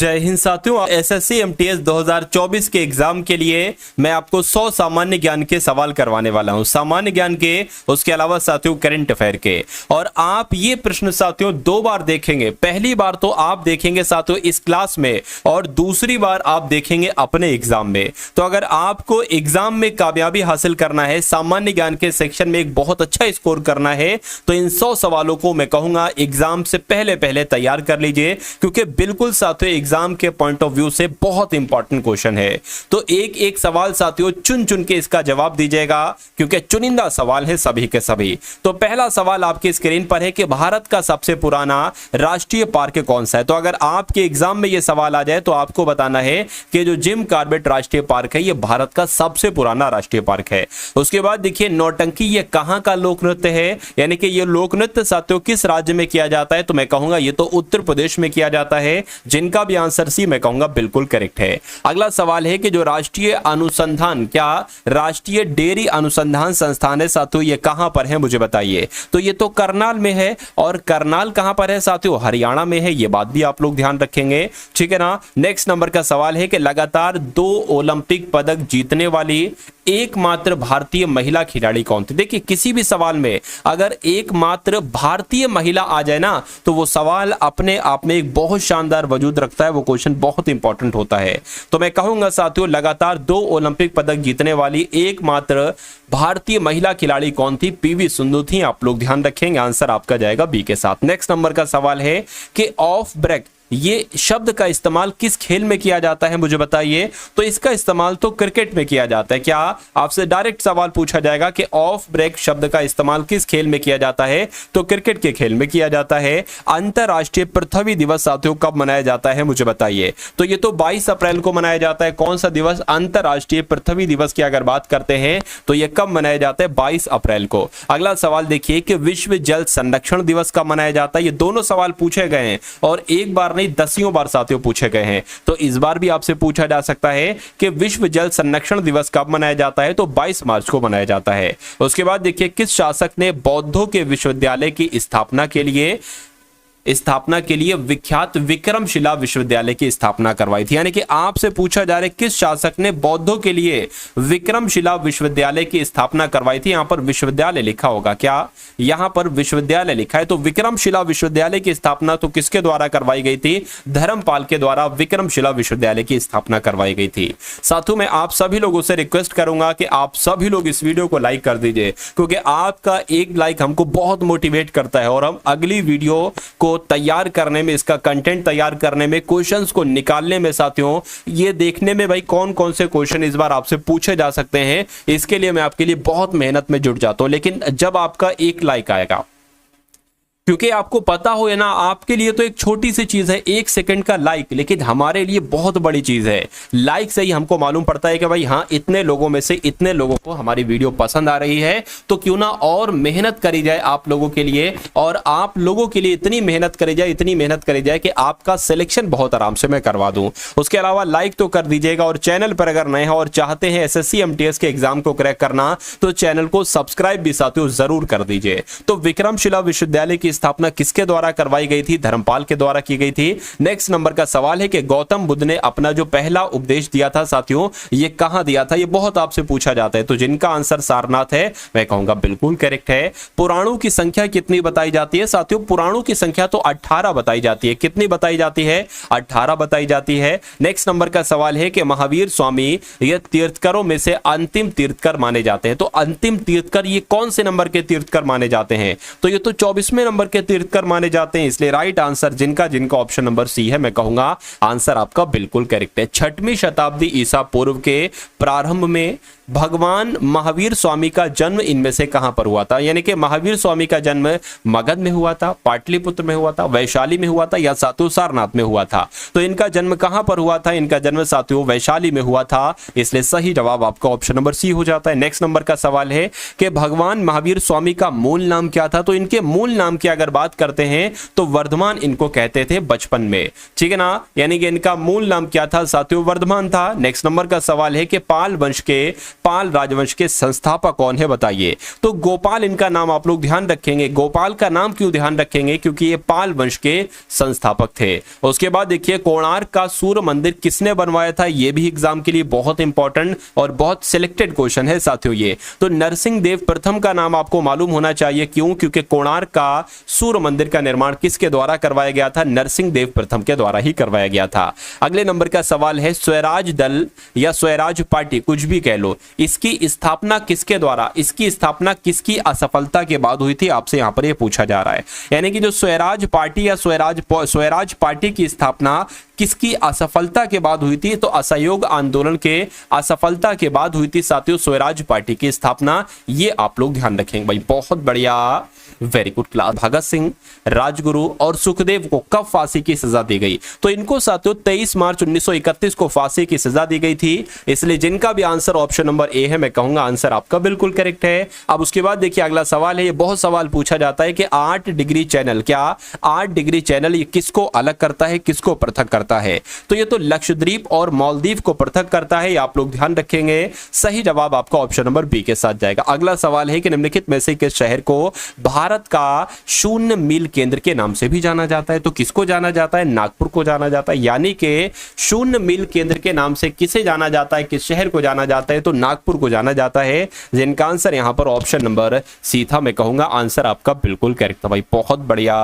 जय हिंद साथियों, SSC MTS 2024 के एग्जाम के लिए मैं आपको 100 सामान्य ज्ञान के सवाल करवाने वाला हूं। सामान्य ज्ञान के, उसके अलावा साथियों करंट अफेयर के। और आप ये प्रश्न साथियों 2 बार देखेंगे। पहली बार तो आप देखेंगे साथियों इस क्लास में, और दूसरी बार आप देखेंगे अपने एग्जाम में। तो अगर आपको एग्जाम में कामयाबी हासिल करना है, सामान्य ज्ञान के सेक्शन में एक बहुत अच्छा स्कोर करना है, तो इन 100 सवालों को मैं कहूंगा एग्जाम से पहले तैयार कर लीजिए, क्योंकि बिल्कुल साथियों एग्जाम के पॉइंट ऑफ व्यू से बहुत इंपॉर्टेंट क्वेश्चन है। तो एक एक सवाल साथियों चुन चुन के इसका जवाब दीजिएगा, क्योंकि चुनिंदा सवाल है सभी के सभी। तो पहला सवाल आपकी स्क्रीन पर है कि भारत का सबसे पुराना राष्ट्रीय पार्क कौन सा है। तो अगर आपके एग्जाम में यह सवाल आ जाए तो आपको बताना है कि जो जिम कॉर्बेट राष्ट्रीय पार्क है, यह भारत का सबसे पुराना राष्ट्रीय पार्क है। उसके बाद देखिए नौटंकी ये कहां का लोक नृत्य है, यानी कि यह लोक नृत्य साथियों किस राज्य में किया जाता है। तो मैं कहूंगा यह तो उत्तर प्रदेश में किया जाता है, जिनका भी आंसर सी मैं कहूंगा बिल्कुल करेक्ट है। अगला सवाल है कि जो राष्ट्रीय अनुसंधान, क्या राष्ट्रीय डेयरी अनुसंधान संस्थान है साथियों, ये कहां पर है मुझे बताइए। तो ये तो करनाल में है, और करनाल कहां पर है साथियों, हरियाणा में है। ये बात भी आप लोग ध्यान रखेंगे, ठीक है ना। नेक्स्ट नंबर का सवाल है कि लगातार 2 ओलंपिक पदक जीतने वाली एकमात्र भारतीय महिला खिलाड़ी कौन थी। देखिए किसी भी सवाल में अगर एकमात्र भारतीय महिला आ जाए ना, तो वो सवाल अपने आप में एक बहुत शानदार वजूद रखता है, वो क्वेश्चन बहुत इंपॉर्टेंट होता है। तो मैं कहूंगा साथियों लगातार 2 ओलंपिक पदक जीतने वाली एकमात्र भारतीय महिला खिलाड़ी कौन थी, पीवी सिंधु थी। आप लोग ध्यान रखेंगे, आंसर आपका जाएगा बी के साथ। नेक्स्ट नंबर का सवाल है कि ऑफ ब्रेक ये शब्द का इस्तेमाल किस खेल में किया जाता है मुझे बताइए। तो इसका इस्तेमाल तो क्रिकेट में किया जाता है। क्या आपसे डायरेक्ट सवाल पूछा जाएगा कि ऑफ ब्रेक शब्द का इस्तेमाल किस खेल में किया जाता है, तो क्रिकेट के खेल में किया जाता है। अंतरराष्ट्रीय पृथ्वी दिवस साथियों कब मनाया जाता है मुझे बताइए। तो ये तो 22 अप्रैल को मनाया जाता है। कौन सा दिवस, अंतरराष्ट्रीय पृथ्वी दिवस की अगर बात करते हैं तो यह कब मनाया जाता है, 22 अप्रैल को। अगला सवाल देखिए कि विश्व जल संरक्षण दिवस कब मनाया जाता है। ये दोनों सवाल पूछे गए हैं, और एक बार 10 बार साथियों पूछे गए हैं। तो इस बार भी आपसे पूछा जा सकता है कि विश्व जल संरक्षण दिवस कब मनाया जाता है, तो 22 मार्च को मनाया जाता है। उसके बाद देखिए किस शासक ने बौद्धों के विश्वविद्यालय की स्थापना के लिए विख्यात विक्रमशिला विश्वविद्यालय की स्थापना करवाई थी। यानी कि आपसे पूछा जा रहा है किस शासक ने बौद्धों के लिए विक्रमशिला विश्वविद्यालय की स्थापना करवाई थी। यहां पर विश्वविद्यालय लिखा होगा, क्या यहां पर विश्वविद्यालय लिखा है। तो विक्रमशिला विश्वविद्यालय की स्थापना तो किसके द्वारा करवाई गई थी, धर्मपाल के द्वारा विक्रमशिला विश्वविद्यालय की स्थापना करवाई गई थी। साथियों मैं आप सभी लोगों से रिक्वेस्ट करूंगा कि आप सभी लोग इस वीडियो को लाइक कर दीजिए, क्योंकि आपका एक लाइक हमको बहुत मोटिवेट करता है, और हम अगली वीडियो को तैयार करने में, इसका कंटेंट तैयार करने में, क्वेश्चंस को निकालने में साथियों, ये देखने में भाई कौन कौन से क्वेश्चन इस बार आपसे पूछे जा सकते हैं, इसके लिए मैं आपके लिए बहुत मेहनत में जुट जाता हूं। लेकिन जब आपका एक लाइक आएगा, क्योंकि आपको पता हो या ना, आपके लिए तो एक छोटी सी चीज है 1 सेकंड का लाइक, लेकिन हमारे लिए बहुत बड़ी चीज है। लाइक से ही हमको मालूम पड़ता है कि भाई हाँ इतने लोगों में से इतने लोगों को हमारी वीडियो पसंद आ रही है, तो क्यों ना और मेहनत करी जाए आप लोगों के लिए, और आप लोगों के लिए इतनी मेहनत करी जाए कि आपका सिलेक्शन बहुत आराम से मैं करवा दूं। उसके अलावा लाइक तो कर दीजिएगा, और चैनल पर अगर नए हैं और चाहते हैं एसएससी एमटीएस के एग्जाम को क्रैक करना, तो चैनल को सब्सक्राइब भी साथियों जरूर कर दीजिए। तो विक्रमशिला विश्वविद्यालय की स्थापना किसके द्वारा करवाई गई थी, धर्मपाल के द्वारा की गई थी। नेक्स्ट नंबर का सवाल है कि गौतम बुद्ध ने अपना जो पहला उपदेश दिया था साथियों, ये कहां दिया था। ये बहुत आपसे पूछा जाता है। तो जिनका आंसर सारनाथ है, मैं कहूंगा बिल्कुल करेक्ट है। पुराणों की संख्या कितनी बताई जाती है साथियों, पुराणों की संख्या तो 18 बताई जाती है। कितनी बताई जाती है, 18 बताई जाती है। नेक्स्ट नंबर का सवाल है कि महावीर स्वामी ये तीर्थकरों में से अंतिम तीर्थकर माने जाते हैं। तो अंतिम तीर्थकर ये कौन से नंबर के तीर्थकर माने जाते हैं, तो ये तो 24वें नंबर के तीर्थकर माने जाते हैं। इसलिए राइट आंसर जिनका ऑप्शन नंबर सी है, मैं कहूंगा आंसर आपका बिल्कुल करेक्ट है। 6वीं शताब्दी ईसा पूर्व के प्रारंभ में भगवान महावीर स्वामी का जन्म इनमें से कहां पर हुआ था। यानी कि महावीर स्वामी का जन्म मगध में हुआ था, पाटलिपुत्र में हुआ था, वैशाली में हुआ था, या साथियों सारनाथ में हुआ था। तो इनका जन्म कहां पर हुआ था, इनका जन्म साथियों वैशाली में हुआ था। इसलिए सही जवाब आपका ऑप्शन नंबर सी हो जाता है। नेक्स्ट नंबर का सवाल है कि भगवान महावीर स्वामी का मूल नाम क्या था। तो इनके मूल नाम की अगर बात करते हैं तो वर्धमान इनको कहते थे बचपन में, ठीक है ना, यानी कि इनका मूल नाम क्या था साथियों, वर्धमान था। नेक्स्ट नंबर का सवाल है कि पाल राजवंश के संस्थापक कौन है बताइए। तो गोपाल इनका नाम आप लोग ध्यान रखेंगे। गोपाल का नाम क्यों ध्यान रखेंगे, क्योंकि ये पाल वंश के संस्थापक थे। उसके बाद देखिए कोणार्क का सूर्य मंदिर किसने बनवाया था, ये भी एग्जाम के लिए बहुत इंपॉर्टेंट और बहुत सिलेक्टेड क्वेश्चन है साथियों ये। तो नरसिंह देव प्रथम का नाम आपको मालूम होना चाहिए, क्यों, क्योंकि कोणार्क का सूर्य मंदिर का निर्माण किसके द्वारा करवाया गया था, नरसिंह देव प्रथम के द्वारा ही करवाया गया था। अगले नंबर का सवाल है स्वराज दल या स्वराज पार्टी कुछ भी कह लो, इसकी स्थापना किसके द्वारा, इसकी स्थापना किसकी असफलता के बाद हुई थी, आपसे यहां पर यह पूछा जा रहा है। यानी कि जो स्वराज पार्टी या स्वराज पार्टी की स्थापना किसकी असफलता के बाद हुई थी, तो असहयोग आंदोलन के असफलता के बाद हुई थी साथियों स्वराज पार्टी की स्थापना। ये आप लोग ध्यान रखेंगे भाई, बहुत बढ़िया, very good class. Bhagat Singh, Rajguru और सुखदेव को कब फांसी की सजा दी गई, तो इनको साथियों 23 मार्च 1931 को फांसी की सजा दी गई थी। इसलिए जिनका भी आंसर ऑप्शन नंबर ए है, मैं कहूंगा आंसर आपका बिल्कुल करेक्ट है। अब उसके बाद देखिए अगला सवाल है, ये बहुत सवाल पूछा जाता है कि 8 डिग्री चैनल, क्या 8 डिग्री चैनल ये किसको अलग करता है, किसको पृथक करता है, तो ये तो लक्षद्वीप और मालदीव को पृथक करता है, आप लोग ध्यान रखेंगे। सही जवाब आपका ऑप्शन नंबर बी के साथ जाएगा। अगला सवाल है कि निम्नलिखित में से किस शहर को भारत का शून्य मील केंद्र के नाम से भी जाना जाता है, तो किसको जाना जाता है, नागपुर को जाना जाता है। यानी कि शून्य मील केंद्र के नाम से किसे जाना जाता है, किस शहर को जाना जाता है, तो नागपुर को जाना जाता है, जिनका आंसर यहां पर ऑप्शन नंबर सी था। मैं कहूंगा आंसर आपका बिल्कुल करेक्ट था भाई, बहुत बढ़िया,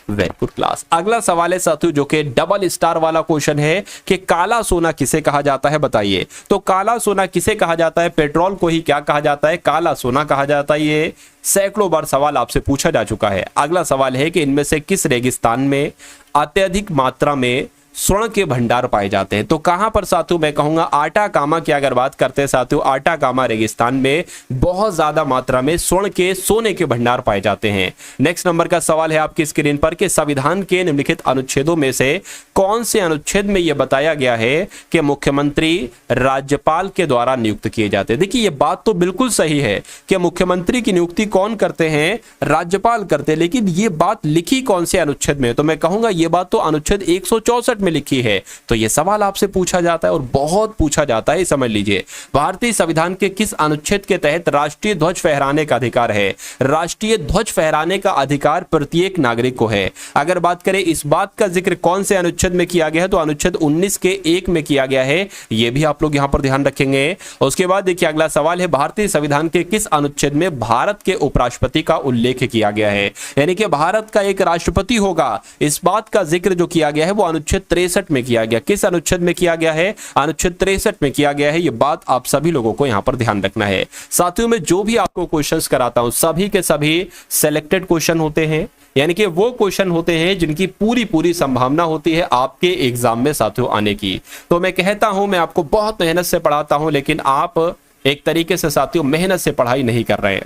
वेरी गुड क्लास। अगला सवाल है साथियों जो कि डबल स्टार वाला क्वेश्चन है कि काला सोना किसे कहा जाता है बताइए। तो काला सोना किसे कहा जाता है, पेट्रोल को ही क्या कहा जाता है, काला सोना कहा जाता है। ये सैकड़ों बार सवाल आपसे पूछा जा चुका है। अगला सवाल है कि इनमें से किस रेगिस्तान में अत्यधिक मात्रा में स्वर्ण के भंडार पाए जाते हैं, तो कहां पर साथियों, मैं कहूंगा आटाकामा की अगर बात करते हैं साथियों, आटाकामा रेगिस्तान में बहुत ज्यादा मात्रा में सोने के भंडार पाए जाते हैं। नेक्स्ट नंबर का सवाल है आपकी स्क्रीन पर कि संविधान के निम्नलिखित अनुच्छेदों में से कौन से अनुच्छेद में यह बताया गया है कि मुख्यमंत्री राज्यपाल के द्वारा नियुक्त किए जाते हैं। देखिए यह बात तो बिल्कुल सही है कि मुख्यमंत्री की नियुक्ति कौन करते हैं, राज्यपाल करते हैं, लेकिन यह बात लिखी कौन से अनुच्छेद में, तो मैं कहूंगा यह बात तो अनुच्छेद 164 में लिखी है। तो यह सवाल आपसे पूछा जाता है और बहुत पूछा जाता है, समझ लीजिए। भारतीय संविधान के किस अनुच्छेद के तहत राष्ट्रीय ध्वज फहराने का अधिकार है, राष्ट्रीय ध्वज फहराने का अधिकार प्रत्येक नागरिक को है। अगर बात करें इस बात का जिक्र कौन से अनुच्छेद में किया गया है, तो अनुच्छेद 19 के 1 में किया गया है, यह भी आप लोग यहां पर ध्यान रखेंगे। उसके बाद देखिए अगला सवाल है भारतीय संविधान के किस अनुच्छेद में भारत के उपराष्ट्रपति का उल्लेख किया गया है, यानी कि भारत का एक राष्ट्रपति होगा, इस बात का जिक्र जो किया गया है वो अनुच्छेद 63 में किया गया। किस अनुच्छेद में किया गया है, अनुच्छेद 63 में किया गया है। यह बात आप सभी लोगों को यहां पर ध्यान रखना है। साथियों में जो भी आपको क्वेश्चंस कराता हूं सभी के सभी सिलेक्टेड क्वेश्चन होते हैं, यानी कि वो क्वेश्चन होते हैं जिनकी पूरी संभावना होती है आपके एग्जाम में साथियों आने की। तो मैं कहता हूं मैं आपको बहुत मेहनत से पढ़ाता हूं, लेकिन आप एक तरीके से साथियों मेहनत से पढ़ाई नहीं कर रहे हैं,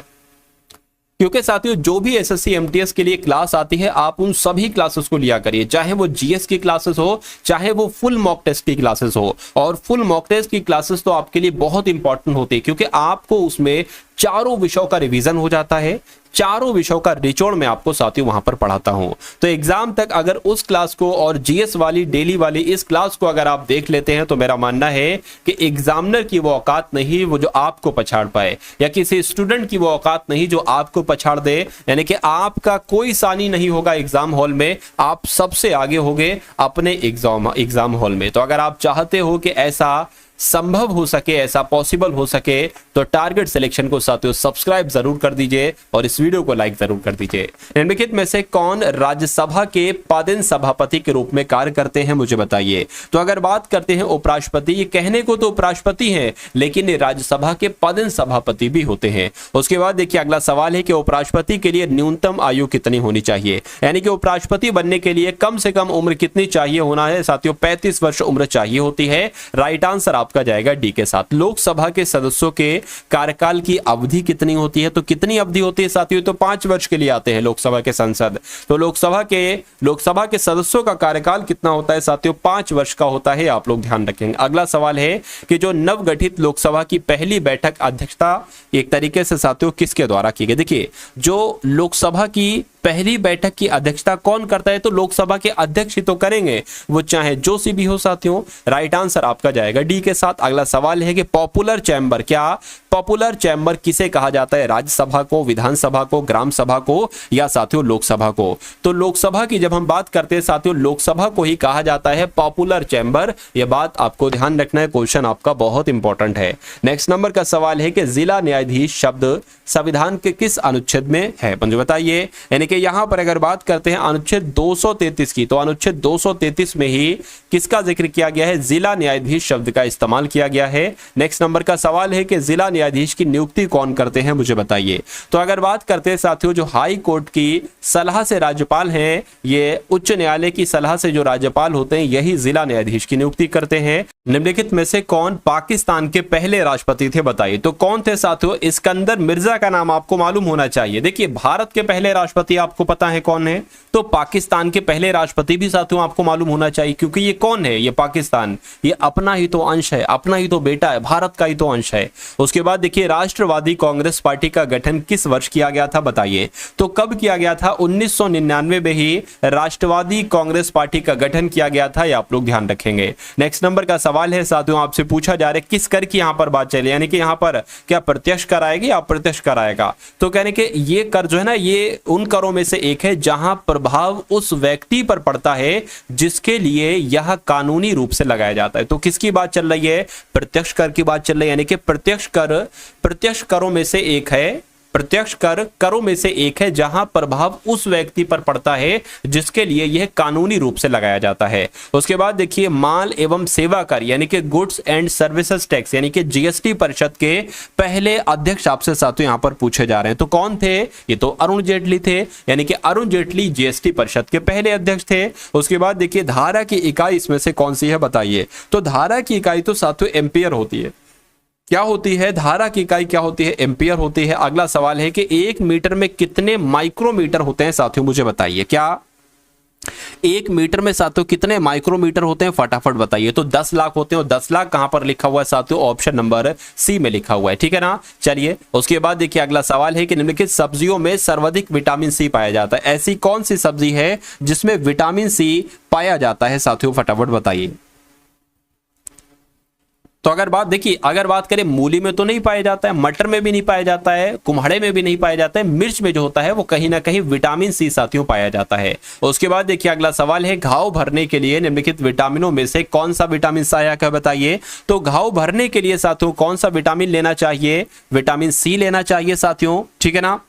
क्योंकि साथियों जो भी एसएससी एमटीएस के लिए क्लास आती है आप उन सभी क्लासेस को लिया करिए, चाहे वो जीएस की क्लासेस हो, चाहे वो फुल मॉक टेस्ट की क्लासेस हो। और फुल मॉक टेस्ट की क्लासेस तो आपके लिए बहुत इंपॉर्टेंट होती है, क्योंकि आपको उसमें चारों विषयों का रिवीजन हो जाता है, चारों विषयों का निचोड़ मैं आपको साथियों वहां पर पढ़ाता हूं। तो एग्जाम तक अगर उस क्लास को और जीएस वाली डेली वाली इस क्लास को अगर आप देख लेते हैं तो मेरा मानना है कि एग्जामिनर की वो औकात नहीं वो जो आपको पछाड़ पाए, या किसी स्टूडेंट की वो औकात नहीं जो आपको पछाड़ दे, यानी कि आपका कोई सानी नहीं होगा एग्जाम हॉल में, आप सबसे आगे होंगे अपने एग्जाम हॉल में। तो अगर आप चाहते हो कि ऐसा संभव हो सके, ऐसा पॉसिबल हो सके, तो टारगेट सिलेक्शन को साथियों सब्सक्राइब जरूर कर दीजिए और इस वीडियो को लाइक जरूर कर दीजिए। निम्नलिखित में से कौन राज्यसभा के पदेन सभापति के रूप में कार्य करते हैं मुझे बताइए। तो अगर बात करते हैं उपराष्ट्रपति, ये कहने को तो उपराष्ट्रपति हैं लेकिन ये राज्यसभा के पदेन सभापति भी होते हैं। उसके बाद देखिए अगला सवाल है कि उपराष्ट्रपति के लिए न्यूनतम आयु कितनी होनी चाहिए, यानी कि उपराष्ट्रपति बनने के लिए कम से कम उम्र कितनी चाहिए होना है साथियों, 35 वर्ष उम्र चाहिए होती है। राइट आंसर आपका जाएगा डी के साथ। लोकसभा के सदस्यों के कार्यकाल की अवधि कितनी होती है, तो कितनी अवधि होती है साथियों, तो 5 वर्ष के लिए आते हैं लोकसभा के सांसद। तो लोकसभा के सदस्यों का कार्यकाल कितना होता है साथियों, 5 वर्ष का होता है, आप लोग ध्यान रखेंगे। अगला सवाल है कि जो नवगठित लोकसभा की पहली बैठक अध्यक्षता एक तरीके से साथियों किसके द्वारा की गई। देखिए जो लोकसभा की पहली बैठक की अध्यक्षता कौन करता है? तो लोकसभा के अध्यक्ष ही तो करेंगे, वो चाहे जोशी भी हो साथियों। राइट आंसर आपका जाएगा डी के साथ। अगला सवाल है कि पॉपुलर चैम्बर, क्या पॉपुलर चैम्बर किसे कहा जाता है? राज्यसभा को, विधानसभा को, ग्राम सभा को या साथियों लोकसभा को? तो लोकसभा की जब हम बात करते हैं साथियों, लोकसभा को ही कहा जाता है पॉपुलर चैम्बर। यह बात आपको ध्यान रखना है, क्वेश्चन आपका बहुत इंपॉर्टेंट है। नेक्स्ट नंबर का सवाल है कि जिला न्यायाधीश शब्द संविधान के किस अनुच्छेद में है? मुझे बताइए। यानी कि यहां पर अगर बात करते हैं अनुच्छेद 233 की, तो अनुच्छेद 233 में ही किसका जिक्र किया गया है? जिला न्यायाधीश शब्द का इस्तेमाल किया गया है। नेक्स्ट नंबर का सवाल है कि जिला न्यायाधीश की नियुक्ति कौन करते हैं? मुझे बताइए। तो अगर बात करते हैं साथियों, जो हाई कोर्ट की सलाह से राज्यपाल हैं, ये उच्च न्यायालय की सलाह से जो राज्यपाल होते हैं, यही जिला न्यायाधीश की नियुक्ति करते हैं। निम्नलिखित में से कौन पाकिस्तान के पहले राष्ट्रपति थे? बताइए। तो कौन थे साथियों? इस्कंदर मिर्जा का नाम आपको मालूम होना चाहिए। देखिए, भारत के पहले राष्ट्रपति आपको पता है कौन है, तो पाकिस्तान के पहले राष्ट्रपति भी साथियों आपको मालूम होना चाहिए, क्योंकि ये कौन है? ये पाकिस्तान, ये अपना ही तो अंश है, अपना ही तो बेटा है, भारत का ही तो अंश है। उसके बाद देखिए, राष्ट्रवादी कांग्रेस पार्टी का गठन किस वर्ष किया गया था? बताइए। तो कब किया गया था? 1999 में ही राष्ट्रवादी कांग्रेस पार्टी का गठन किया गया था, ये आप लोग ध्यान रखेंगे। नेक्स्ट नंबर का सवाल है साथियों, आपसे पूछा जा रहा है किस कर की यहां पर बात चले, यानी कि यहां पर क्या प्रत्यक्ष कर आएगी या अप्रत्यक्ष कर आएगा? तो कहने के ये कर जो है ना, ये उन करों में से एक है जहां प्रभाव उस व्यक्ति पर पड़ता है जिसके लिए यह कानूनी रूप से लगाया जाता है। तो किसकी बात चल रही है? प्रत्यक्ष कर की बात चल रही है। यानी कि प्रत्यक्ष करों में से एक है, प्रत्यक्ष कर करों में से एक है जहां प्रभाव उस व्यक्ति पर पड़ता है जिसके लिए यह कानूनी रूप से लगाया जाता है। उसके बाद देखिए, माल एवं सेवा कर यानी कि गुड्स एंड सर्विसेज टैक्स यानी कि जीएसटी परिषद के पहले अध्यक्ष आपसे साथियों यहां पर पूछे जा रहे हैं। तो कौन थे? ये तो अरुण जेटली थे, यानी कि अरुण जेटली जीएसटी परिषद के पहले अध्यक्ष थे। उसके बाद देखिए, धारा की इकाई इसमें से कौन सी है? बताइए। तो धारा की इकाई तो साथियों एम्पियर होती है। क्या होती है? धारा की इकाई क्या होती है? एम्पियर होती है। अगला सवाल है कि 1 मीटर में कितने माइक्रोमीटर होते हैं साथियों? मुझे बताइए। क्या 1 मीटर में साथियों कितने माइक्रोमीटर होते हैं? फटाफट बताइए। तो 10 लाख होते हैं। और 10 लाख कहां पर लिखा हुआ है साथियों? ऑप्शन नंबर सी में लिखा हुआ है, ठीक है ना। चलिए, उसके बाद देखिए, अगला सवाल है कि निम्नलिखित सब्जियों में सर्वाधिक विटामिन सी पाया जाता है। ऐसी कौन सी सब्जी है जिसमें विटामिन सी पाया जाता है साथियों? फटाफट बताइए। तो अगर बात करें, मूली में तो नहीं पाया जाता है, मटर में भी नहीं पाया जाता है, कुम्हड़े में भी नहीं पाया जाता है, मिर्च में जो होता है वो कहीं ना कहीं विटामिन सी साथियों पाया जाता है। उसके बाद देखिए, अगला सवाल है, घाव भरने के लिए निम्नलिखित विटामिनों में से कौन सा विटामिन सहायक है? बताइए। तो घाव भरने के लिए साथियों कौन सा विटामिन लेना चाहिए? विटामिन सी लेना चाहिए साथियों, ठीक है ना।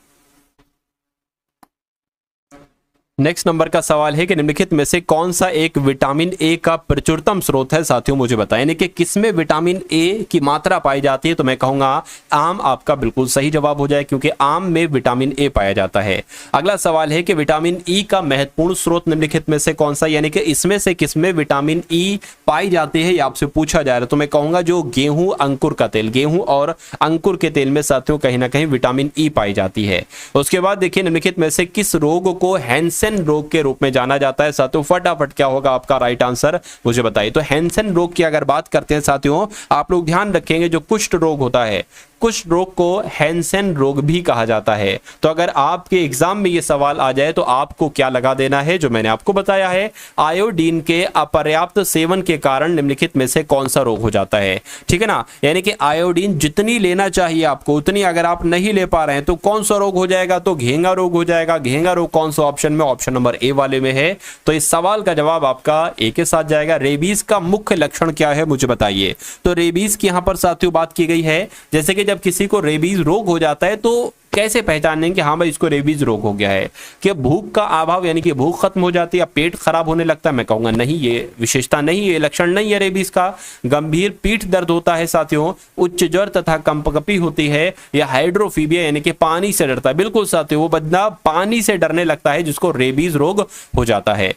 नेक्स्ट नंबर का सवाल है कि निम्नलिखित में से कौन सा एक विटामिन ए का प्रचुरतम स्रोत है साथियों? मुझे बताएं। यानी कि किसमें विटामिन ए की मात्रा पाई जाती है? तो मैं कहूंगा आम आपका बिल्कुल सही जवाब हो जाए, क्योंकि आम में विटामिन ए पाया जाता है। अगला सवाल है कि विटामिन ई का महत्वपूर्ण स्रोत निम्नलिखित में से कौन सा, यानी कि इसमें से किसमें विटामिन ई पाई जाती है, ये आपसे पूछा जा रहा है। तो मैं कहूंगा जो गेहूं अंकुर का तेल, गेहूं और अंकुर के तेल में साथियों कहीं ना कहीं विटामिन ई पाई जाती है। उसके बाद देखिए, निम्नलिखित में से किस रोग को हैंसेन रोग के रूप में जाना जाता है साथियों? फटाफट क्या होगा आपका राइट आंसर? मुझे बताइए। तो हैंसेन रोग की अगर बात करते हैं साथियों, आप लोग ध्यान रखेंगे, जो कुष्ठ रोग होता है, कुष्ठ रोग को हैंसेन रोग भी कहा जाता है। तो अगर आपके एग्जाम में ये सवाल आ जाए तो आपको क्या लगा देना है, जो मैंने आपको बताया है, आयोडीन के अपर्याप्त सेवन के कारण निम्नलिखित में से कौन सा रोग हो जाता है, ठीक है ना। यानी कि आयोडीन जितनी लेना चाहिए आपको, उतनी अगर आप नहीं ले पा रहे हैं तो कौन सा रोग हो जाएगा? तो घेंगा रोग हो जाएगा। घेंगा रोग कौन सा ऑप्शन में? ऑप्शन नंबर ए वाले में है। तो इस सवाल का जवाब आपका ए के साथ जाएगा। रेबीज का मुख्य लक्षण क्या है? मुझे बताइए। तो रेबीज की यहां पर साथियों बात की गई है, जैसे कि जब किसी को रेबीज रोग हो जाता है तो कैसे पहचानेंगे हाँ भाई इसको रेबीज रोग हो गया है? कि भूख का अभाव, यानी कि भूख खत्म हो जाती है या पेट खराब होने लगता है? मैं कहूंगा नहीं, ये विशेषता नहीं है, लक्षण नहीं है रेबीज का। गंभीर पीठ दर्द होता है साथियों, उच्च ज्वर तथा कंपकपी होती है, या हाइड्रोफीबिया यानी कि पानी से डरता है। बिल्कुल साथियों, वो बंदा पानी से डरने लगता है जिसको रेबीज रोग हो जाता है।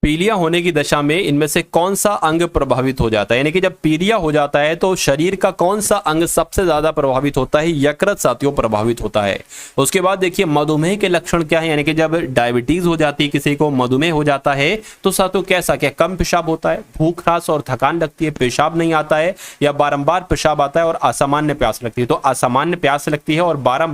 पीलिया होने की दशा में इनमें से कौन सा अंग प्रभावित हो जाता है, यानी कि जब पीलिया हो जाता है तो शरीर का कौन सा अंग सबसे ज्यादा प्रभावित होता है, यकृत साथियों प्रभावित होता है। उसके बाद देखिए मधुमेह के लक्षण क्या है, यानी कि जब डायबिटीज हो जाती है, किसी को मधुमेह हो जाता है तो साथियों कैसा, क्या कम पेशाब होता है, भूख ह्रास और थकान लगती है, पेशाब नहीं आता है या बारंबार पेशाब आता है और असामान्य प्यास लगती है। तो असामान्य प्यास लगती है और बार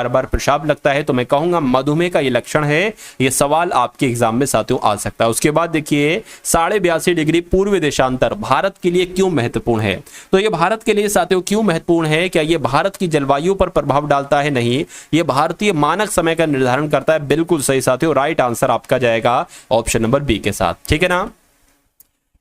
बार पेशाब लगता है तो मैं कहूंगा मधुमेह का ये लक्षण है। ये सवाल आपके एग्जाम में साथियों आ सकता है। उसके बाद देखिए 82.5 डिग्री पूर्व देशांतर भारत के लिए क्यों महत्वपूर्ण है, तो ये भारत के लिए साथियों क्यों महत्वपूर्ण है, क्या ये भारत की जलवायु पर प्रभाव डालता है, नहीं, ये भारतीय मानक समय का निर्धारण करता है। बिल्कुल सही साथियों, राइट आंसर आपका जाएगा ऑप्शन नंबर बी के साथ, ठीक है ना।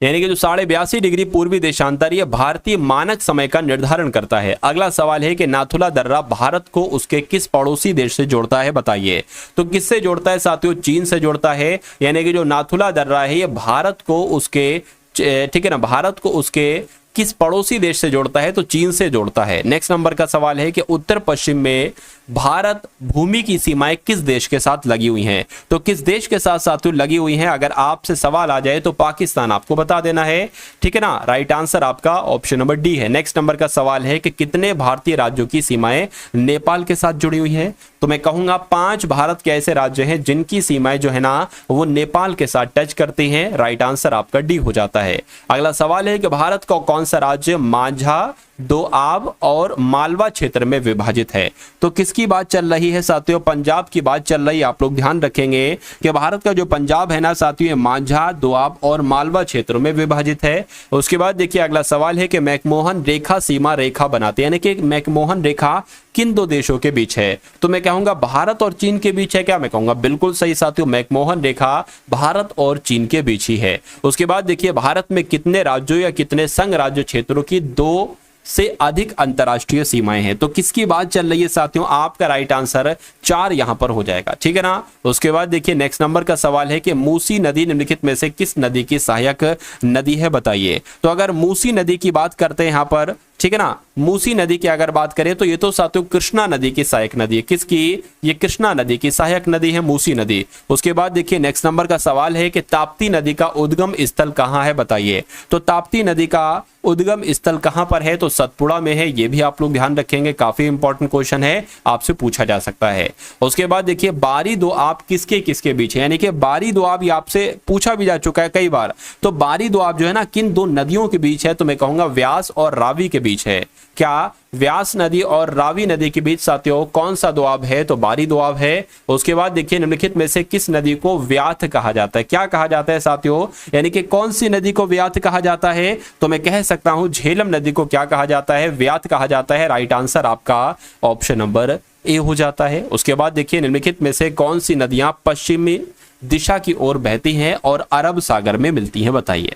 यानी कि जो 82.5 डिग्री पूर्वी देशांतर ये भारतीय मानक समय का निर्धारण करता है। अगला सवाल है कि नाथुला दर्रा भारत को उसके किस पड़ोसी देश से जोड़ता है, बताइए। तो किससे जोड़ता है साथियों, चीन से जोड़ता है। यानी कि जो नाथुला दर्रा है ये भारत को उसके, ठीक है ना, भारत को उसके किस पड़ोसी देश से जोड़ता है, तो चीन से जोड़ता है। नेक्स्ट नंबर का सवाल है कि उत्तर पश्चिम में भारत भूमि की सीमाएं किस देश के साथ लगी हुई हैं, तो किस देश के साथ साथियों लगी हुई हैं। अगर आपसे सवाल आ जाए तो पाकिस्तान आपको बता देना है, ठीक है ना। राइट आंसर आपका ऑप्शन नंबर डी है। नेक्स्ट नंबर का सवाल है कि कितने भारतीय राज्यों की सीमाएं नेपाल के साथ जुड़ी हुई है, तो मैं कहूंगा 5 भारत के ऐसे राज्य हैं जिनकी सीमाएं जो है ना वो नेपाल के साथ टच करती हैं। राइट आंसर आपका डी हो जाता है। अगला सवाल है कि भारत का कौन सा राज्य माझा, दोआब और मालवा क्षेत्र में विभाजित है, तो किसकी बात चल रही है साथियों, पंजाब की बात चल रही है। आप लोग ध्यान रखेंगे कि भारत का जो पंजाब है ना साथियों माझा, दोआब और मालवा क्षेत्रों में विभाजित है। उसके बाद देखिए अगला सवाल है कि मैकमोहन रेखा सीमा रेखा बनाती है, यानी कि मैकमोहन रेखा किन दो देशों के बीच है, तो मैं कहूंगा भारत और चीन के बीच है क्या, मैं कहूंगा बिल्कुल सही साथियों, मैकमोहन रेखा भारत और चीन के बीच ही है। उसके बाद देखिए भारत में कितने राज्यों या कितने संघ राज्य क्षेत्रों की 2 से अधिक अंतरराष्ट्रीय सीमाएं हैं, तो किसकी बात चल रही है साथियों, आपका राइट आंसर 4 यहां पर हो जाएगा, ठीक है ना। उसके बाद देखिए नेक्स्ट नंबर का सवाल है कि मूसी नदी निम्नलिखित में से किस नदी की सहायक नदी है, बताइए। तो अगर मूसी नदी की बात करते हैं यहां पर, ठीक है ना, मूसी नदी की अगर बात करें तो ये तो साथियों कृष्णा नदी की सहायक नदी है। किसकी, ये कृष्णा नदी की सहायक नदी है मूसी नदी। उसके बाद देखिए नेक्स्ट नंबर का सवाल है कि ताप्ती नदी का उद्गम स्थल कहां है, बताइए। तो ताप्ती नदी का उद्गम स्थल कहां पर है, तो सतपुड़ा में है। ये भी आप लोग ध्यान रखेंगे, काफी इंपॉर्टेंट क्वेश्चन है, आपसे पूछा जा सकता है। उसके बाद देखिए बारी दोआब किसके किसके बीच है, यानी कि बारी दोआब ये आपसे पूछा भी जा चुका है कई बार। तो बारी दोआब जो है ना किन 2 नदियों के बीच है, तो मैं कहूंगा व्यास और रावी के बीच है। क्या व्यास नदी और रावी नदी के बीच साथियों कौन सा दोआब है, तो बारी दोआब है। उसके बाद देखिए निम्नलिखित में से किस नदी को व्याथ कहा जाता है, क्या कहा जाता है साथियों, यानी कि कौन सी नदी को व्याथ कहा जाता है, तो मैं कह सकता हूं झेलम नदी को क्या कहा जाता है, व्याथ कहा जाता है। राइट आंसर आपका ऑप्शन नंबर ए हो जाता है। उसके बाद देखिए निम्नलिखित में से कौन सी नदियां पश्चिमी दिशा की ओर बहती हैं और अरब सागर में मिलती हैं, बताइए।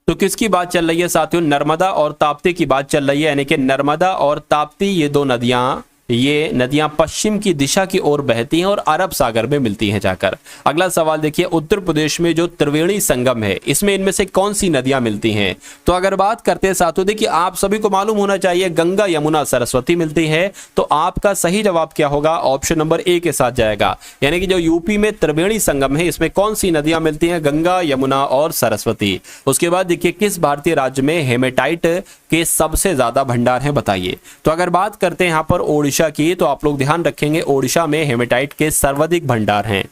तो किसकी बात चल रही है साथियों, नर्मदा और ताप्ती की बात चल रही है, यानी कि नर्मदा और ताप्ती ये 2 नदियां पश्चिम की दिशा की ओर बहती हैं और अरब सागर में मिलती हैं जाकर। अगला सवाल देखिए उत्तर प्रदेश में जो त्रिवेणी संगम है इसमें इनमें से कौन सी नदियां मिलती हैं, तो अगर बात करते हैं साथियों देखिए आप सभी को मालूम होना चाहिए गंगा यमुना सरस्वती मिलती है। तो आपका सही जवाब क्या होगा, ऑप्शन नंबर ए के साथ जाएगा। यानी कि जो यूपी में त्रिवेणी संगम है इसमें कौन सी नदियां मिलती हैं, गंगा यमुना और सरस्वती। उसके बाद देखिए किस भारतीय राज्य में हेमेटाइट के सबसे ज्यादा भंडार हैं, बताइए। तो अगर बात करते हैं यहां पर ओडिशा की, तो आप लोग ध्यान रखेंगे ओडिशा में हेमेटाइट के सर्वाधिक भंडार हैं।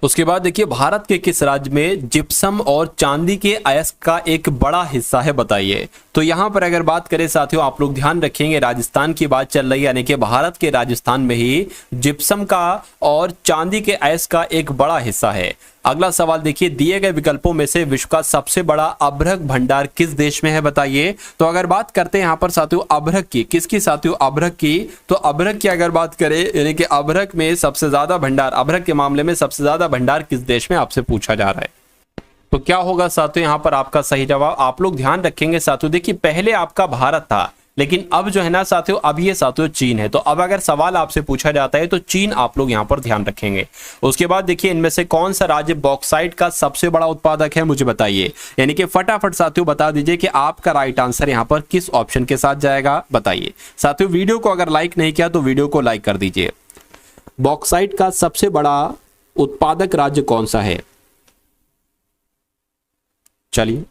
उसके बाद देखिए भारत के किस राज्य में जिप्सम और चांदी के अयस्क का एक बड़ा हिस्सा है, बताइए। तो यहां पर अगर बात करें साथियों आप लोग ध्यान रखेंगे राजस्थान की बात चल रही है, यानी कि भारत के राजस्थान में ही जिप्सम का और चांदी के अयस्क का एक बड़ा हिस्सा है। अगला सवाल देखिए दिए गए विकल्पों में से विश्व का सबसे बड़ा अभ्रक भंडार किस देश में है, बताइए। तो अगर बात करते हैं यहां पर साथियों अभ्रक की, किसकी साथियों, अभ्रक की। तो अभ्रक की अगर बात करें यानी कि अभ्रक में सबसे ज्यादा भंडार, अभ्रक के मामले में सबसे ज्यादा भंडार किस देश में आपसे पूछा जा रहा है, तो क्या होगा साथियों यहां पर आपका सही जवाब। आप लोग ध्यान रखेंगे साथियों देखिए पहले आपका भारत था लेकिन अब जो है ना साथियों अब ये साथियों चीन है। तो अब अगर सवाल आपसे पूछा जाता है तो चीन आप लोग यहां पर ध्यान रखेंगे। उसके बाद देखिए इनमें से कौन सा राज्य बॉक्साइट का सबसे बड़ा उत्पादक है, मुझे बताइए। यानी कि फटाफट साथियों बता दीजिए कि आपका राइट आंसर यहां पर किस ऑप्शन के साथ जाएगा, बताइए। साथियों वीडियो को अगर लाइक नहीं किया तो वीडियो को लाइक कर दीजिए। बॉक्साइट का सबसे बड़ा उत्पादक राज्य कौन सा है? चलिए,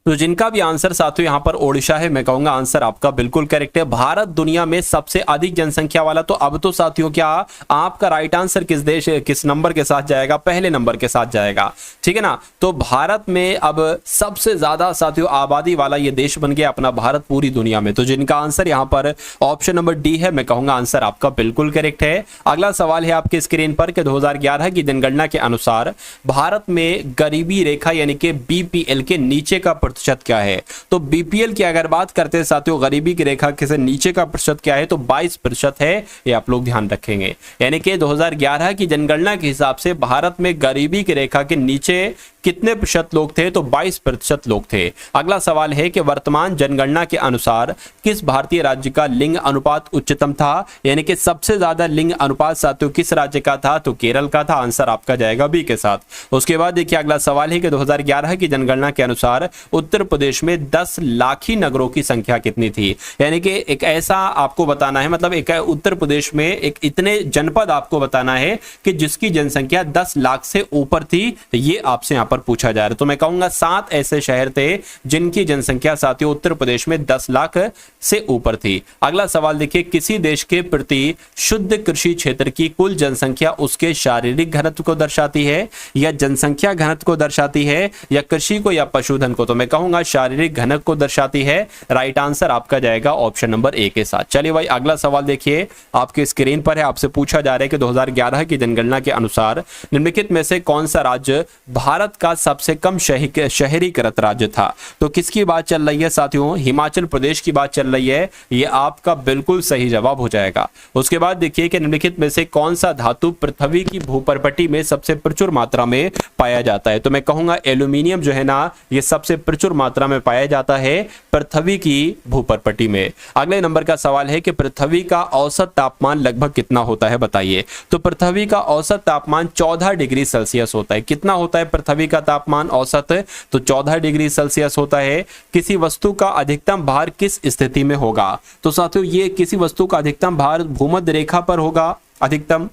तो जिनका भी आंसर साथियों यहां पर ओडिशा है, मैं कहूंगा आंसर आपका बिल्कुल करेक्ट है। भारत दुनिया में सबसे अधिक जनसंख्या वाला, तो अब तो साथियों क्या आपका राइट आंसर किस देश किस नंबर के साथ जाएगा? पहले नंबर के साथ जाएगा, ठीक है ना। तो भारत में अब सबसे ज्यादा साथियों आबादी वाला ये देश बन गया अपना भारत पूरी दुनिया में। तो जिनका आंसर यहां पर ऑप्शन नंबर डी है, मैं कहूंगा आंसर आपका बिल्कुल करेक्ट है। अगला सवाल है आपके स्क्रीन पर कि 2011 की जनगणना के अनुसार भारत में गरीबी रेखा यानी कि बीपीएल के नीचे का प्रतिशत क्या है? तो बीपीएल की अगर बात करते हैं साथियों, गरीबी की रेखा के नीचे का प्रतिशत क्या है? तो 22% है, ये आप लोग ध्यान रखेंगे। यानी कि 2011 की जनगणना के हिसाब से भारत में गरीबी की रेखा के नीचे कितने प्रतिशत लोग थे? तो 22% लोग थे। अगला सवाल है कि वर्तमान जनगणना के अनुसार किस भारतीय राज्य का लिंग अनुपात उच्चतम था? यानी कि सबसे ज्यादा लिंग अनुपात साथियों किस राज्य का था? तो केरल का था। आंसर आपका जाएगा बी के साथ। उसके बाद देखिए अगला सवाल है कि 2011 की जनगणना के अनुसार उत्तर प्रदेश में 10 लाखी नगरों की संख्या कितनी थी? यानी कि एक ऐसा आपको बताना है, मतलब एक उत्तर प्रदेश में एक इतने जनपद आपको बताना है कि जिसकी जनसंख्या 10 लाख से ऊपर थी। ये आपसे यहां पर पूछा जा रहा है। तो मैं कहूंगा 7 ऐसे शहर थे जिनकी जनसंख्या साथियों उत्तर प्रदेश में 10 लाख से ऊपर थी। अगला सवाल देखिए, किसी देश के प्रति शुद्ध कृषि क्षेत्र की कुल जनसंख्या उसके शारीरिक घनत्व को दर्शाती है, या जनसंख्या घनत्व को दर्शाती है, या कृषि को, या पशुधन को? तो मैं कहूंगा शारीरिक घनत्व को दर्शाती है। राइट आंसर आपका जाएगा ऑप्शन नंबर ए के साथ। चलिए भाई अगला सवाल देखिए आपके स्क्रीन पर है। आपसे पूछा जा रहा है कि 2011 की जनगणना के अनुसार निम्नलिखित में से कौन सा राज्य भारत का सबसे कम शहरीकृत राज्य था? तो किसकी बात चल रही है साथियों? हिमाचल प्रदेश की बात चल रही है। यह आपका बिल्कुल सही जवाब हो जाएगा। उसके बाद देखिए कि निम्नलिखित में से कौन सा धातु पृथ्वी की भूपर्पटी में सबसे प्रचुर मात्रा में पाया जाता है? तो मैं कहूंगा एल्यूमिनियम जो है ना, यह सबसे प्रचुर मात्रा में पाया जाता है पृथ्वी की भूपर्पटी में। अगले नंबर का सवाल है कि पृथ्वी का औसत तापमान लगभग कितना होता है? बताइए। तो पृथ्वी का औसत तापमान 14 डिग्री सेल्सियस होता है। कितना होता है पृथ्वी का तापमान औसत? तो 14 डिग्री सेल्सियस होता है। किसी वस्तु का अधिकतम भार किस स्थिति में होगा? तो साथियों ये किसी वस्तु का अधिकतम भार भूमध्य रेखा पर होगा अधिकतम,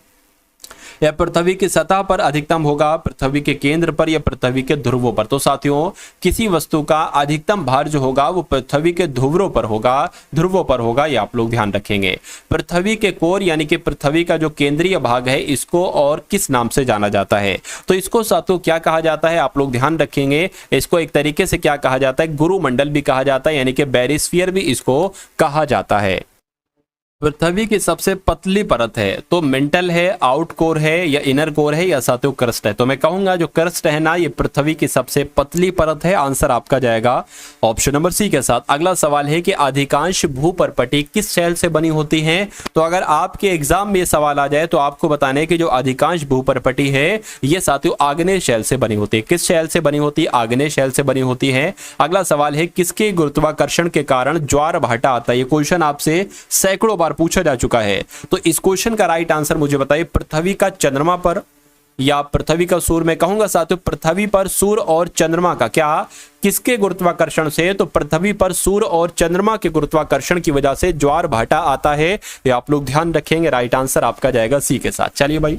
या पृथ्वी की सतह पर अधिकतम होगा, पृथ्वी के केंद्र पर, या पृथ्वी के ध्रुवों पर? तो साथियों किसी वस्तु का अधिकतम भार जो होगा वो पृथ्वी के ध्रुवों पर होगा, ये आप लोग ध्यान रखेंगे। पृथ्वी के कोर यानी कि पृथ्वी का जो केंद्रीय भाग है, इसको और किस नाम से जाना जाता है? तो इसको साथियों क्या कहा जाता है? आप लोग ध्यान रखेंगे। इसको एक तरीके से क्या कहा जाता है? गुरुमंडल भी कहा जाता है, यानी कि बैरिस्फीयर भी इसको कहा जाता है। पृथ्वी की सबसे पतली परत है तो मेंटल है, आउट कोर है, या इनर कोर है, या साथियों क्रस्ट है? तो मैं कहूंगा जो क्रस्ट है ना, ये पृथ्वी की सबसे पतली परत है। आंसर आपका जाएगा ऑप्शन नंबर सी के साथ। अगला सवाल है कि अधिकांश भूपर्पटी किस शैल से बनी होती हैं? तो अगर आपके एग्जाम में ये सवाल आ जाए तो आपको बताने कि जो अधिकांश भूपर्पटी है ये साथियों आग्नेय शैल से बनी होती है। किस शैल से बनी होती है? आग्नेय शैल से बनी होती है। अगला सवाल है किसके गुरुत्वाकर्षण के कारण ज्वार भाटा आता है? ये क्वेश्चन आपसे सैकड़ों बार पूछा जा चुका है। तो इस क्वेश्चन का राइट आंसर मुझे बताइए, पृथ्वी का चंद्रमा पर या पृथ्वी का सूर्य? मैं कहूंगा साथियों पृथ्वी पर सूर्य और चंद्रमा का क्या किसके गुरुत्वाकर्षण से? तो पृथ्वी पर सूर्य और चंद्रमा के गुरुत्वाकर्षण की वजह से ज्वार भाटा आता है। ये आप लोग ध्यान रखेंगे। राइट आंसर आपका जाएगा सी के साथ। चलिए भाई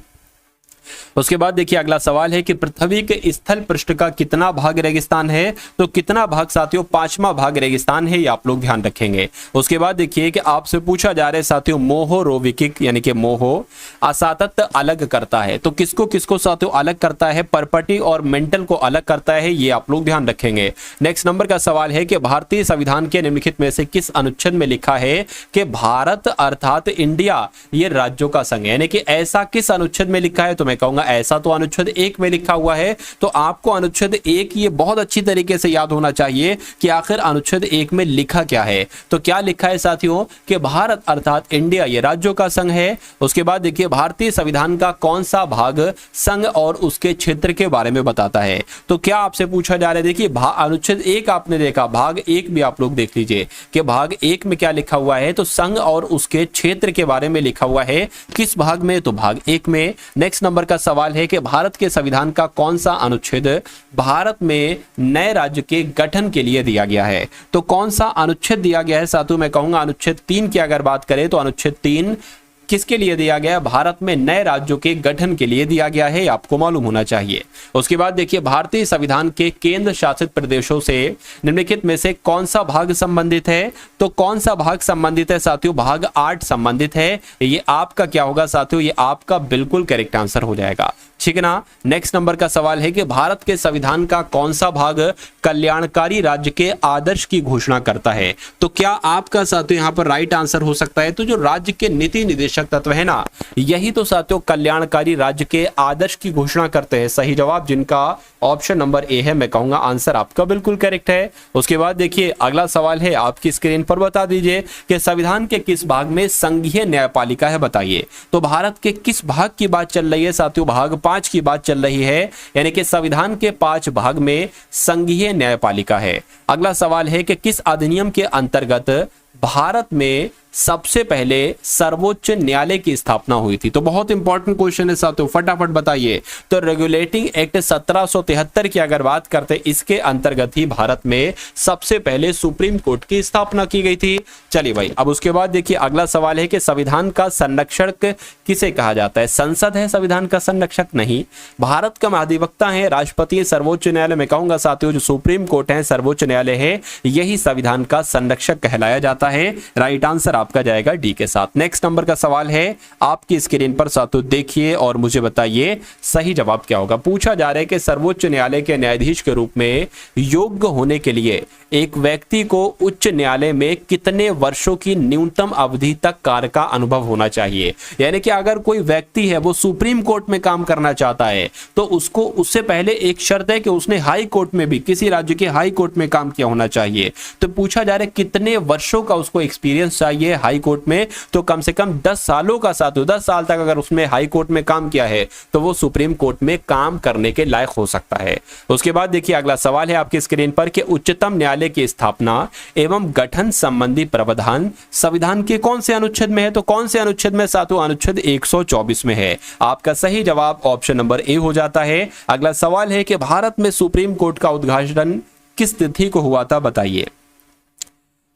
उसके बाद देखिए अगला सवाल है कि पृथ्वी के स्थल पृष्ठ का कितना भाग रेगिस्तान है? तो कितना भाग साथियों? 5वां भाग रेगिस्तान है। ये आप लोग ध्यान रखेंगे। उसके बाद देखिए कि आपसे पूछा जा रहा है साथियों मोहोरोविकिक यानी कि मोहो असातत्य अलग करता है। तो किसको किसको साथियों अलग करता है? पर्पटी और मेंटल को अलग करता है। ये आप लोग ध्यान रखेंगे। नेक्स्ट नंबर का सवाल है कि भारतीय संविधान के निम्नलिखित में से किस अनुच्छेद में लिखा है कि भारत अर्थात इंडिया ये राज्यों का संघ है? यानी कि ऐसा किस अनुच्छेद में लिखा है? तो मैं कहूंगा ऐसा तो अनुच्छेद 1 में लिखा हुआ है। तो आपको अनुच्छेद 1 ये बहुत अच्छी तरीके से याद होना चाहिए कि आखिर अनुच्छेद 1 में लिखा क्या है। तो क्या लिखा है साथियों कि भारत अर्थात इंडिया ये राज्यों का संघ है। उसके बाद देखिए भारतीय संविधान का कौन सा भाग संघ और उसके क्षेत्र के बारे में बताता है? तो क्या आपसे पूछा जा रहा है? देखिए अनुच्छेद 1 आपने देखा, भाग 1 भी आप लोग देख लीजिए कि भाग 1 में क्या लिखा हुआ है? तो संघ और उसके क्षेत्र के बारे में लिखा हुआ है। किस भाग में? तो भाग 1 में। नेक्स्ट नंबर का सवाल है कि भारत के संविधान का कौन सा अनुच्छेद भारत में नए राज्य के गठन के लिए दिया गया है? तो कौन सा अनुच्छेद दिया गया है साथियों? मैं कहूंगा अनुच्छेद 3 की अगर बात करें तो अनुच्छेद 3 किसके लिए दिया गया है? भारत में नए राज्यों के गठन के लिए दिया गया है, आपको मालूम होना चाहिए। उसके बाद देखिए, भारतीय संविधान के केंद्र शासित प्रदेशों से निम्नलिखित में से कौन सा भाग संबंधित है? तो कौन सा भाग संबंधित है साथियों? भाग 8 संबंधित है। ये आपका क्या होगा साथियों? ये आपका बिल्कुल करेक्ट आंसर हो जाएगा, ठीक है ना। नेक्स्ट नंबर का सवाल है कि भारत के संविधान का कौन सा भाग कल्याणकारी राज्य के आदर्श की घोषणा करता है? तो क्या आपका साथियों यहां पर राइट आंसर हो सकता है? तो जो राज्य के नीति निदेशक तत्व है ना, यही तो साथियों कल्याणकारी राज्य के आदर्श की घोषणा करते हैं। सही जवाब जिनका ऑप्शन नंबर ए है, मैं कहूंगा आंसर आपका बिल्कुल करेक्ट है। उसके बाद देखिए, अगला सवाल है आपकी स्क्रीन पर, बता दीजिए कि संविधान के किस भाग में संघीय न्यायपालिका है? बताइए। तो भारत के किस भाग की बात चल रही है साथियों? भाग 5 की बात चल रही है, यानी कि संविधान के 5 भाग में संघीय न्यायपालिका है। अगला सवाल है कि किस अधिनियम के अंतर्गत भारत में सबसे पहले सर्वोच्च न्यायालय की स्थापना हुई थी? तो बहुत इंपॉर्टेंट क्वेश्चन है साथियों, फटाफट बताइए। तो रेगुलेटिंग एक्ट 1773 की अगर बात करते, इसके अंतर्गत ही भारत में सबसे पहले सुप्रीम कोर्ट की स्थापना की गई थी। चलिए भाई, अब उसके बाद देखिए, अगला सवाल है कि संविधान का संरक्षक किसे कहा जाता है? संसद है संविधान का संरक्षक? नहीं। भारत का महाधिवक्ता है राष्ट्रपति, सर्वोच्च न्यायालय में कहूंगा साथियों, जो सुप्रीम कोर्ट है, सर्वोच्च न्यायालय है, यही संविधान का संरक्षक कहलाया जाता है। राइट आंसर आपका जाएगा डी के साथ। नेक्स्ट नंबर का सवाल है आपकी स्क्रीन पर साथियों, देखिए और मुझे बताइए सही जवाब क्या होगा। पूछा जा रहा है कि सर्वोच्च न्यायालय के न्यायाधीश के रूप में योग्य होने के लिए एक व्यक्ति को उच्च न्यायालय में कितने वर्षों की न्यूनतम अवधि तक कार्य का अनुभव होना चाहिए? यानी कि अगर कोई व्यक्ति है वो सुप्रीम कोर्ट में काम करना चाहता है, तो उसको उससे पहले एक शर्त है कि उसने हाई कोर्ट में भी, किसी राज्य के हाई कोर्ट में काम किया होना चाहिए। तो पूछा जा रहा है कितने वर्षों का उसको एक्सपीरियंस चाहिए हाई कोर्ट में? तो कम से कम 10 सालों का साथियों, 10 साल तक अगर उसने हाई कोर्ट में काम किया है तो वो सुप्रीम कोर्ट में काम करने के लायक हो सकता है। उसके बाद देखिए, अगला सवाल है आपकी स्क्रीन पर कि उच्चतम न्यायालय की स्थापना एवं गठन संबंधी प्रावधान संविधान के कौन से अनुच्छेद में है? तो कौन से अनुच्छेद में साथियों? अनुच्छेद 124 में है। आपका सही जवाब ऑप्शन नंबर ए हो जाता है। अगला सवाल है कि भारत में सुप्रीम कोर्ट का उद्घाटन किस तिथि को हुआ था? बताइए।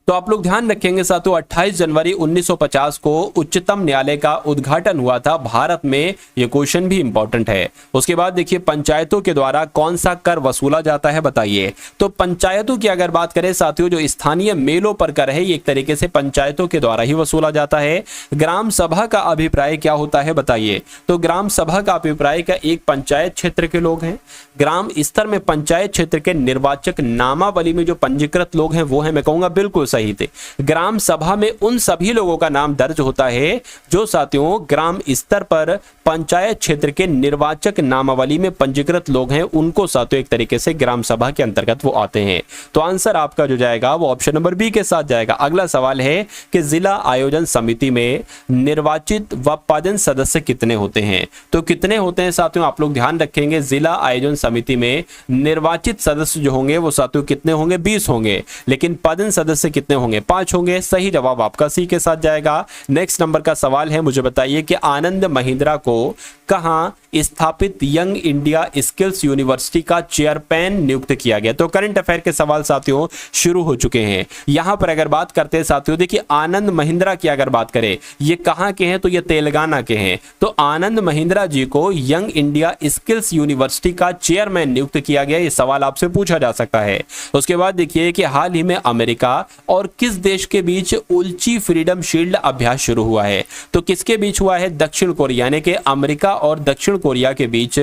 तो आप लोग ध्यान रखेंगे साथियों, 28 जनवरी 1950 को उच्चतम न्यायालय का उद्घाटन हुआ था भारत में। यह क्वेश्चन भी इंपॉर्टेंट है। उसके बाद देखिए, पंचायतों के द्वारा कौन सा कर वसूला जाता है? बताइए। तो पंचायतों की अगर बात करें साथियों, जो स्थानीय मेलों पर कर है, एक तरीके से पंचायतों के द्वारा ही वसूला जाता है। ग्राम सभा का अभिप्राय क्या होता है? बताइए। तो ग्राम सभा का अभिप्राय का एक पंचायत क्षेत्र के लोग हैं। ग्राम स्तर में पंचायत क्षेत्र के निर्वाचक नामावली में जो पंजीकृत लोग हैं वो है, मैं कहूंगा बिल्कुल सही थे। ग्राम सभा में उन सभी लोगों का नाम दर्ज होता है जो साथियों ग्राम स्तर पर पंचायत क्षेत्र के निर्वाचक नामावली में पंजीकृत लोग हैं, उनको साथियों एक तरीके से ग्राम सभा के अंतर्गत वो आते हैं। तो आंसर आपका जो जाएगा वो ऑप्शन नंबर बी के साथ जाएगा। अगला सवाल है कि जिला आयोजन समिति में निर्वाचित व पदस्थ सदस्य कितने होते हैं? तो कितने होते हैं साथियों? आप लोग ध्यान रखेंगे, जिला आयोजन समिति में निर्वाचित सदस्य जो होंगे वो साथियों कितने होंगे? 20 होंगे। लेकिन पदस्थ सदस्य कितने होंगे? 5 होंगे। सही जवाब आपका सी के साथ जाएगा। नेक्स्ट नंबर का सवाल है, मुझे बताइए कि आनंद महिंद्रा को कहां स्थापित यंग इंडिया स्किल्स यूनिवर्सिटी का चेयरमैन नियुक्त किया गया? तो करंट अफेयर के सवाल साथियों शुरू हो चुके हैं। यहां पर अगर बात करते हैं साथियों, देखिए आनंद महिंद्रा की अगर बात करें, ये कहां के हैं? तो ये तेलंगाना के हैं। तो आनंद महिंद्रा जी को यंग इंडिया स्किल्स यूनिवर्सिटी का चेयरमैन नियुक्त किया गया। ये सवाल आपसे पूछा जा सकता है। उसके बाद देखिए कि हाल ही में अमेरिका और किस देश के बीच उल्ची फ्रीडम शील्ड अभ्यास शुरू हुआ है? तो किसके बीच हुआ है? दक्षिण कोरिया, यानी कि अमेरिका और दक्षिण कोरिया के बीच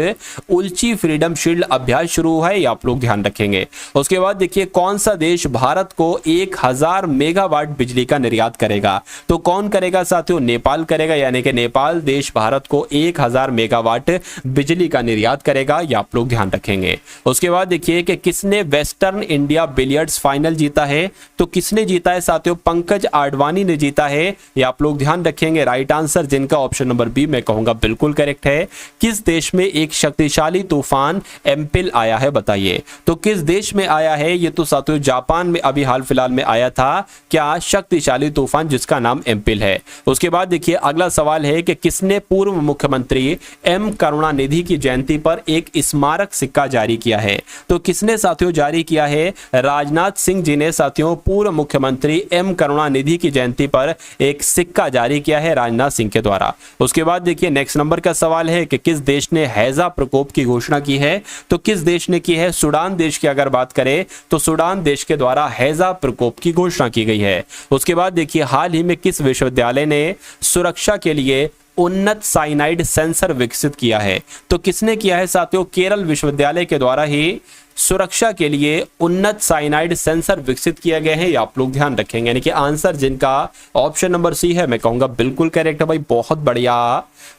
उल्ची फ्रीडम शील्ड अभ्यास शुरू हुआ है। आप लोग ध्यान रखेंगे। उसके बाद देखिए, कौन सा देश भारत को 1000 मेगावाट बिजली का निर्यात करेगा? तो कौन करेगा साथियों? नेपाल करेगा, यानी कि नेपाल देश भारत को 1000 मेगावाट बिजली का निर्यात करेगा। ये आप लोग ध्यान रखेंगे। उसके बाद देखिए कि किसने वेस्टर्न इंडिया बिलियर्ड्स फाइनल जीता है? तो किसने जीता है साथियों? पंकज आडवाणी ने जीता है। ये आप लोग ध्यान रखेंगे। राइट आंसर जिनका ऑप्शन नंबर बी मैं कहूंगा बिल्कुल करेक्ट है। किस देश में एक शक्तिशाली तूफान एम्पिल आया है? बताइए। तो किस देश में आया है? ये तो साथियों जापान में अभी हाल फिलहाल में आया था। क्या शक्तिशाली तूफान जिसका नाम एम्पिल है। उसके बाद देखिए, अगला सवाल है कि किसने पूर्व मुख्यमंत्री एम करुणानिधि की जयंती पर एक स्मारक सिक्का जारी किया है? तो किसने साथियों जारी किया है? राजनाथ सिंह जी ने साथियों पूर्व मुख्यमंत्री एम करुणानिधि की जयंती पर एक सिक्का जारी किया है राजनाथ सिंह के द्वारा। उसके बाद देखिए नेक्स्ट नंबर का सवाल है कि किस देश ने हैजा प्रकोप की घोषणा की है, तो किस देश ने की है, सूडान देश की अगर बात करें तो सूडान देश के द्वारा हैजा प्रकोप की घोषणा की गई है। उसके बाद देखिए हाल ही में किस विश्वविद्यालय ने सुरक्षा के लिए उन्नत साइनाइड सेंसर विकसित किया है, तो किसने किया है साथियों, केरल विश्वविद्यालय के द्वारा ही सुरक्षा के लिए उन्नत साइनाइड सेंसर विकसित किए गए हैं। ये आप लोग ध्यान रखेंगे, यानी कि आंसर जिनका ऑप्शन नंबर सी है मैं कहूंगा बिल्कुल करेक्ट है भाई, बहुत बढ़िया,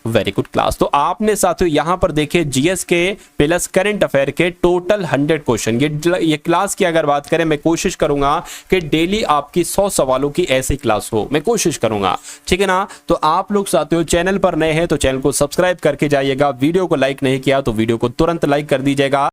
वेरी गुड क्लास। तो आपने साथियों यहां पर देखे जीएस के प्लस करंट अफेयर के टोटल 100 क्वेश्चन। ये क्लास की अगर बात करें मैं कोशिश करूंगा कि डेली आपकी 100 सवालों की ऐसी क्लास हो, मैं कोशिश करूंगा, ठीक है ना। तो आप लोग साथियों चैनल पर नए हैं तो चैनल को सब्सक्राइब करके जाइएगा, वीडियो को लाइक नहीं किया तो वीडियो को तुरंत लाइक कर दीजिएगा।